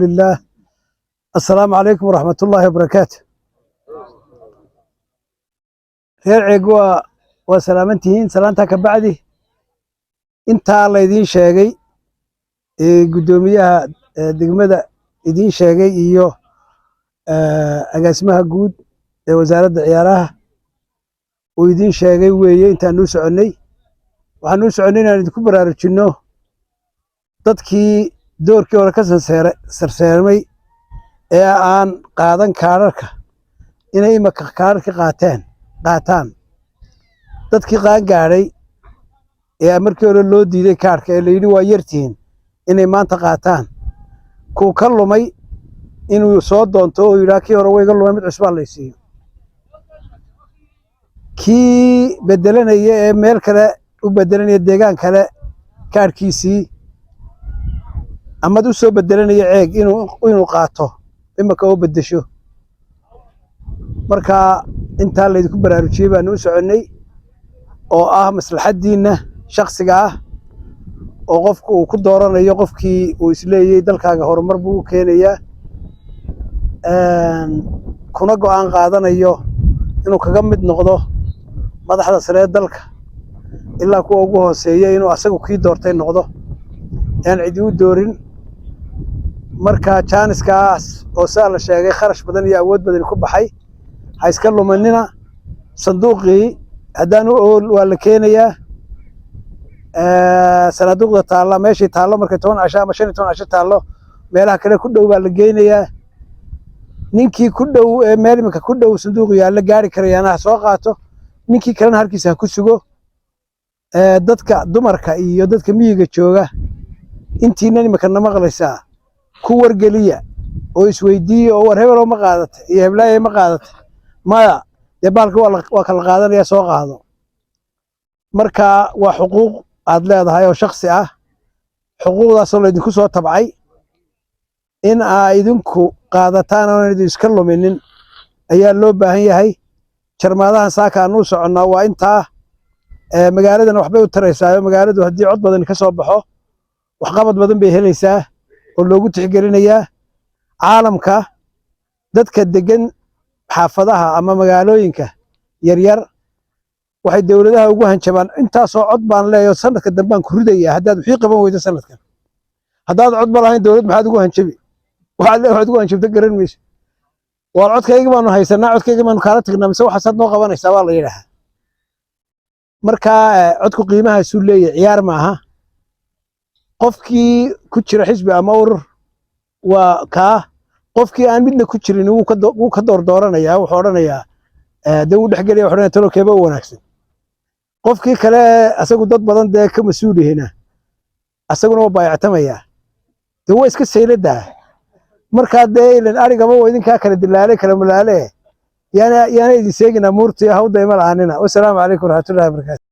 لله. السلام عليكم ورحمة الله وبركاته. خير عقوة وسلامتين سلامتك بعدي انت الله يدين شاقي قدوميها دقمدة يدين شاقي إيوه أقاسمها قود وزارة عيارها ويدين شاقي ويهي انت نوس عني وحنوس عنينا ندكو براروجينو dadkii doorkii hore ka sarseermay ee aan qaadan kaararka inay imaka kaararka qaataan dadkii qaan gaaray ee markii hore loo diiday kaarka ee la yidhi waa yartihiin inay maanta qaataan kuu ka lumay inuu soo doonto oo yidhaa kii hore wayga lumay mid cusbaan la siiyo kii bedelanaya ee meel kale u bedelanaya deegaan kale kaarkiisii amad u soo bedelanaya ceeg inuu qaato imaka oo bedesho marka inta la idinku baraarujiyay baan u soconay oo ah maslaxadiina shakhsiga ah oo qofku uu ku dooranayo qofkii uu isleeyay dalkaaga horumar buu keenayaa kuna go'aan qaadanayo inuu kaga mid noqdo madaxda sare dalka ilaa kuwa ugu hooseeya inuu asagu kii doortay noqdo aan cid u doorin marka jaaniskaas oo saa la sheegay kharash badan iyo awood badan ku baxay ha iska lumanina sanduuqii haddaan u ool waa la keenayaa sanduuqda taalla meeshii taallo markay 10 casho ama 15 casho taallo meelaha kale ku dhow baa la geynayaa ninkii ku dhow ee meel imika ku dhow sanduuqu yaalla gaari karayana ha soo qaato ninkii kalena halkiisa ha ku sugo dadka dumarka iyo dadka miyiga jooga intiina imika na maqlaysaa ku wargeliya oo isweydiiyo oo war hebel ma qaadatay iyo heblaay ma qaadatay maya de baalka waa kala qaadanaya soo qaado marka waa xuquuq aad leedahay oo shakhsi ah xuquuqdaas oo idinku soo tabcay in ay idinku qaadataan oo idin iska luminin ayaa loo baahan yahay jarmaadahan saaka aanu soconnaa waa intaa magaaladana waxbay u taraysaa magaaladu haddii cod badan ka soo baxo wax qabad badan bay helaysaa oo loogu tixgelinayaa caalamka dadka degan xaafadaha ama magaalooyinka yaryar waxay dawladaha ugu hanjabaan intaasoo cod baan leeyahay sanadka dambe aan ku ridayaa haddaad wixii qaban weydo sanadkan haddaad cod lahayn dawlad maxaad ugu hanjabi waxaad ugu hanjabta garan mayso waa codkayga baanu haysanaa codkayga baanu kaala tagnaa mise waxaasaad noo qabanaysaa waa la yidhaahaa marka codku qiimahaasuu leeyahay ciyaar maaha qofkii ku jira xisbi ama urur waa kaa qofkii aan midna ku jirin wuu ka dooranayaa wuxuu odhanayaa dee wuu dhexgelaya wuxuu odhanayaa talokeeba u wanaagsan qofkii kale asagu dad badan dee ka mas-uulihina asaguna waa baayactamayaa dee waa iska sayladaa markaa dee ilan arigaba waa idinkaa kala dilaale kala mulaale yaana idin seegina muurtii hawda ima la'aanina wasalaamu calaykum waraxmatullahi wabarakaatu